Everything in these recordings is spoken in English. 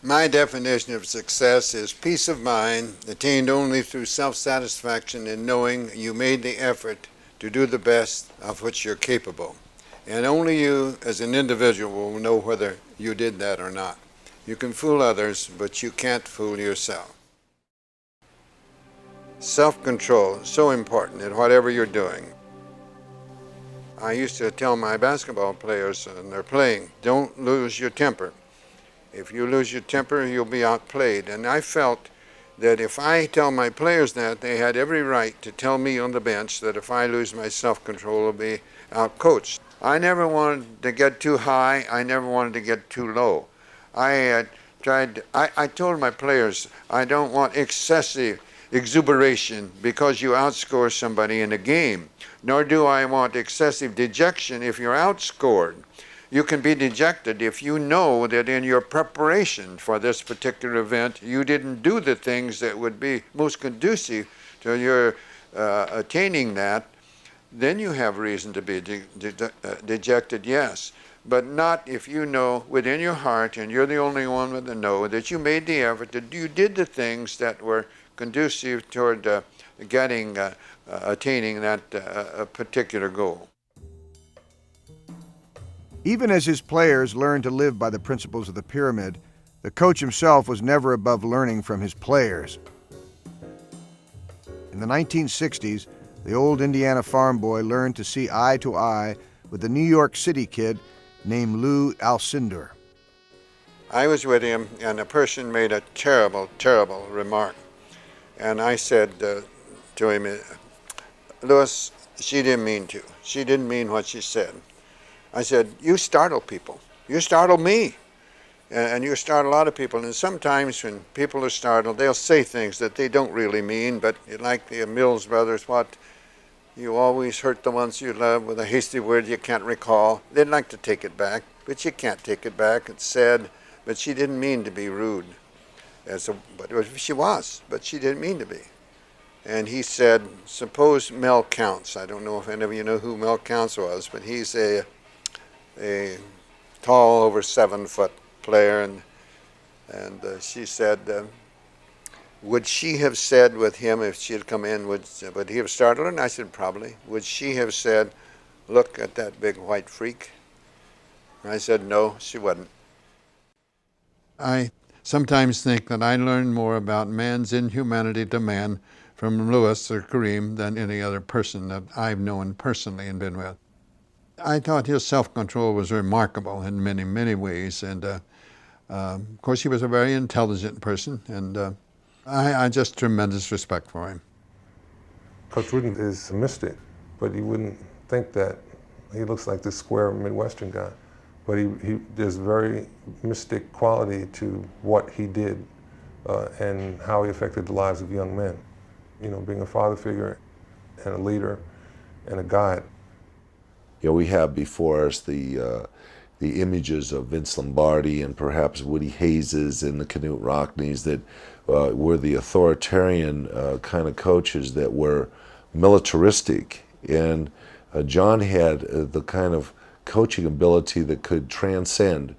My definition of success is peace of mind attained only through self-satisfaction in knowing you made the effort to do the best of which you're capable. And only you as an individual will know whether you did that or not. You can fool others, but you can't fool yourself. Self-control is so important in whatever you're doing. I used to tell my basketball players when they're playing, don't lose your temper. If you lose your temper, you'll be outplayed. And I felt that if I tell my players that, they had every right to tell me on the bench that if I lose my self-control, I'll be outcoached. I never wanted to get too high. I never wanted to get too low. I told my players, I don't want excessive exuberation because you outscore somebody in a game, nor do I want excessive dejection if you're outscored. You can be dejected if you know that in your preparation for this particular event, you didn't do the things that would be most conducive to your attaining that. Then you have reason to be dejected, yes. But not if you know within your heart, and you're the only one with the know, that you made the effort, that you did the things that were conducive toward attaining that particular goal. Even as his players learned to live by the principles of the pyramid, the coach himself was never above learning from his players. In the 1960s, the old Indiana farm boy learned to see eye to eye with a New York City kid named Lou Alcindor. I was with him, and a person made a terrible, terrible remark. And I said to him, Louis, she didn't mean to. She didn't mean what she said. I said, you startle people. You startle me. And you startle a lot of people. And sometimes when people are startled, they'll say things that they don't really mean, but like the Mills brothers, what? You always hurt the ones you love with a hasty word you can't recall. They'd like to take it back, but you can't take it back. It's said, but she didn't mean to be rude. But she was, but she didn't mean to be. And he said, suppose Mel Counts. I don't know if any of you know who Mel Counts was, but he's a tall, over 7-foot player. And she said, would she have said with him, if she had come in, would he have startled her? And I said, probably. Would she have said, look at that big white freak? And I said, no, she wouldn't. I sometimes think that I learned more about man's inhumanity to man from Louis or Kareem than any other person that I've known personally and been with. I thought his self-control was remarkable in many, many ways. And of course, he was a very intelligent person, and I just tremendous respect for him. Coach Wooden is a mystic, but you wouldn't think that. He looks like this square Midwestern guy. But there's very mystic quality to what he did and how he affected the lives of young men. You know, being a father figure and a leader and a guide. You know, we have before us the images of Vince Lombardi and perhaps Woody Hayeses and the Knute Rockneys that were the authoritarian kind of coaches that were militaristic. And John had the kind of coaching ability that could transcend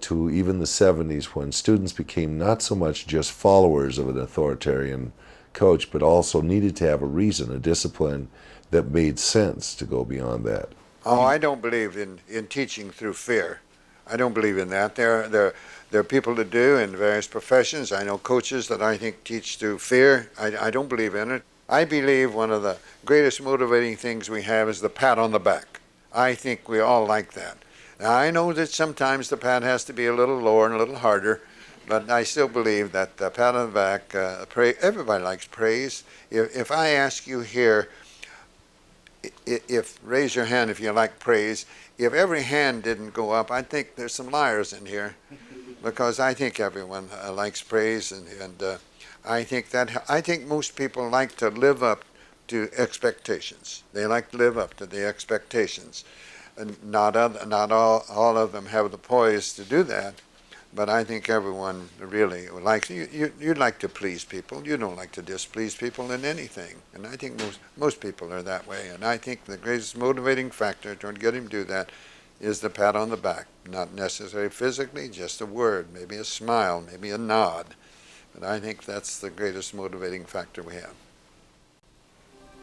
to even the 70s when students became not so much just followers of an authoritarian coach, but also needed to have a reason, a discipline that made sense to go beyond that. Oh, I don't believe in teaching through fear. I don't believe in that. There are people that do in various professions. I know coaches that I think teach through fear. I don't believe in it. I believe one of the greatest motivating things we have is the pat on the back. I think we all like that. Now, I know that sometimes the pat has to be a little lower and a little harder, but I still believe that the pat on the back, everybody likes praise. If I ask you here, raise your hand if you like praise. If every hand didn't go up, I think there's some liars in here, because I think everyone likes praise, and I think most people like to live up to expectations. They like to live up to the expectations. And not all of them have the poise to do that, but I think everyone really likes, you'd like to please people. You don't like to displease people in anything. And I think most people are that way. And I think the greatest motivating factor toward getting to do that is the pat on the back. Not necessarily physically, just a word, maybe a smile, maybe a nod. But I think that's the greatest motivating factor we have.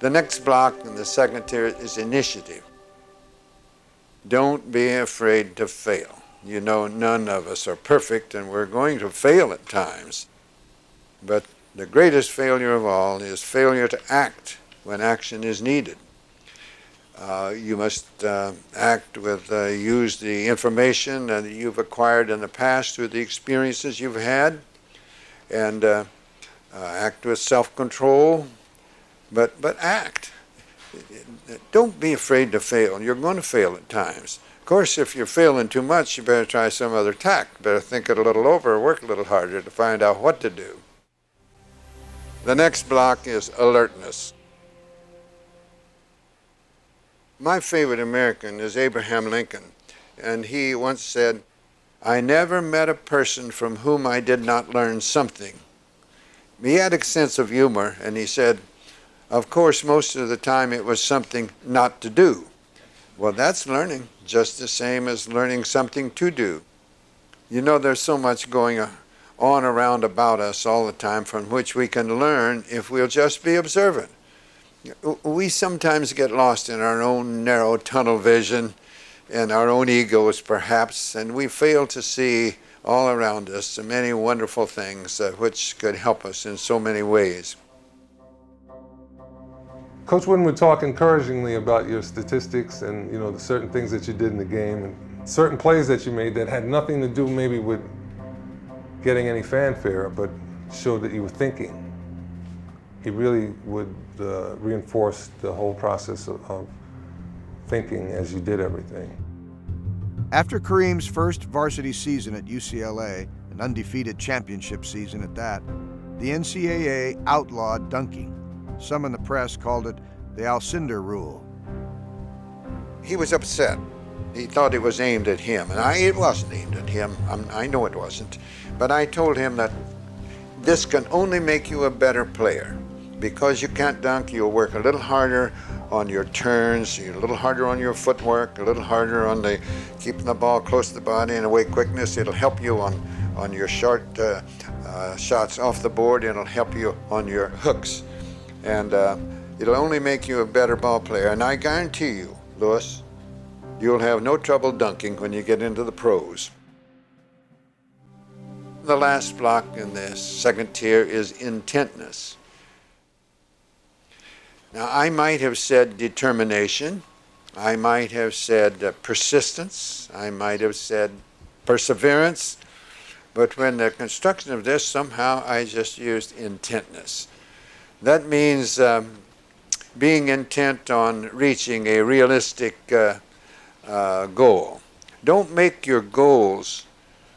The next block in the second tier is initiative. Don't be afraid to fail. You know, none of us are perfect, and we're going to fail at times. But the greatest failure of all is failure to act when action is needed. You must act with, use the information that you've acquired in the past through the experiences you've had, and act with self-control, but act. Don't be afraid to fail. You're going to fail at times. Of course, if you're failing too much, you better try some other tack. Better think it a little over or work a little harder to find out what to do. The next block is alertness. My favorite American is Abraham Lincoln, and he once said, "I never met a person from whom I did not learn something." He had a sense of humor, and he said, of course, most of the time it was something not to do. Well, that's learning, just the same as learning something to do. You know, there's so much going on around about us all the time from which we can learn if we'll just be observant. We sometimes get lost in our own narrow tunnel vision and our own egos, perhaps, and we fail to see all around us the many wonderful things which could help us in so many ways. Coach Wooden would talk encouragingly about your statistics and, you know, the certain things that you did in the game and certain plays that you made that had nothing to do maybe with getting any fanfare, but showed that you were thinking. He really would reinforce the whole process of thinking as you did everything. After Kareem's first varsity season at UCLA, an undefeated championship season at that, the NCAA outlawed dunking. Some in the press called it the Alcindor rule. He was upset. He thought it was aimed at him, and it wasn't aimed at him. I know it wasn't. But I told him that this can only make you a better player. Because you can't dunk, you'll work a little harder on your turns, a little harder on your footwork, a little harder on keeping the ball close to the body and away quickness. It'll help you on your short shots off the board. It'll help you on your hooks. And it'll only make you a better ball player. And I guarantee you, Louis, you'll have no trouble dunking when you get into the pros. The last block in this second tier is intentness. Now, I might have said determination, I might have said persistence, I might have said perseverance, but when the construction of this, somehow I just used intentness. That means being intent on reaching a realistic goal. Don't make your goals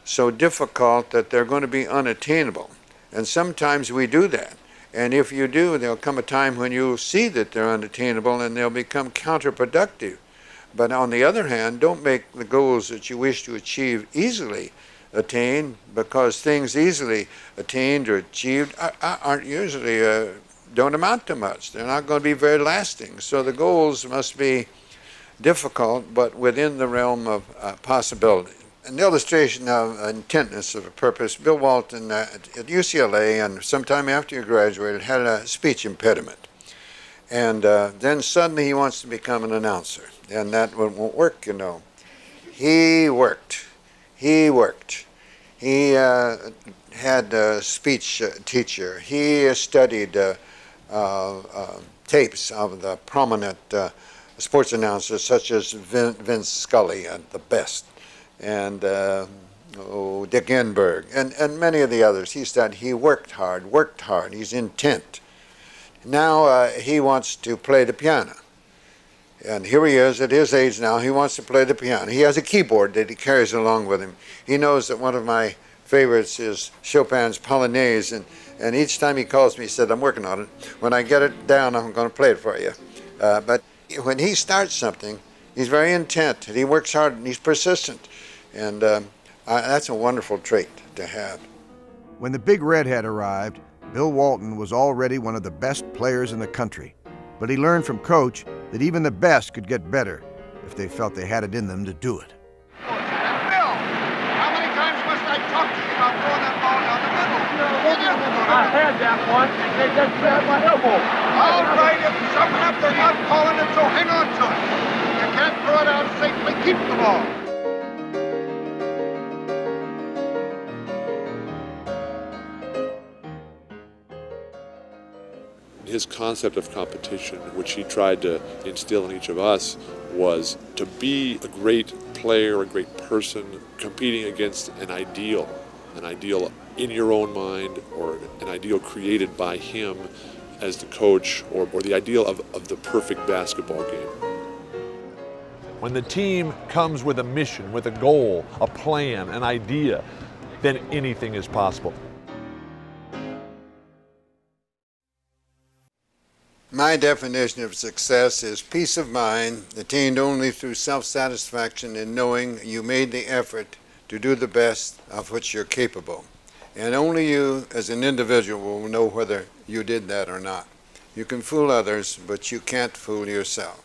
so difficult that they're going to be unattainable. And sometimes we do that. And if you do, there'll come a time when you'll see that they're unattainable and they'll become counterproductive. But on the other hand, don't make the goals that you wish to achieve easily attained, because things easily attained or achieved aren't usually, don't amount to much. They're not going to be very lasting. So the goals must be difficult, but within the realm of possibility. An illustration of intentness of a purpose, Bill Walton at UCLA, and sometime after he graduated, had a speech impediment. And then suddenly he wants to become an announcer. And that won't work, you know. He worked. He had a speech teacher. He studied tapes of the prominent sports announcers such as Vince Scully, the best, and Dick Enberg, and many of the others. He worked hard, he's intent. Now he wants to play the piano. And here he is at his age now, he wants to play the piano. He has a keyboard that he carries along with him. He knows that one of my favorites is Chopin's Polonaise, and each time he calls me, he said, "I'm working on it. When I get it down, I'm going to play it for you." But when he starts something, he's very intent, and he works hard, and he's persistent. And that's a wonderful trait to have. When the Big Redhead arrived, Bill Walton was already one of the best players in the country. But he learned from Coach that even the best could get better if they felt they had it in them to do it. I had that one, and they just grabbed my elbow. All right, if it's up and up, they're not calling it, so hang on to it. You can't throw it out safely. Keep the ball. His concept of competition, which he tried to instill in each of us, was to be a great player, a great person, competing against an ideal in your own mind or an ideal created by him as the coach, or the ideal of the perfect basketball game. When the team comes with a mission, with a goal, a plan, an idea, then anything is possible. My definition of success is peace of mind attained only through self-satisfaction in knowing you made the effort to do the best of which you're capable. And only you as an individual will know whether you did that or not. You can fool others, but you can't fool yourself.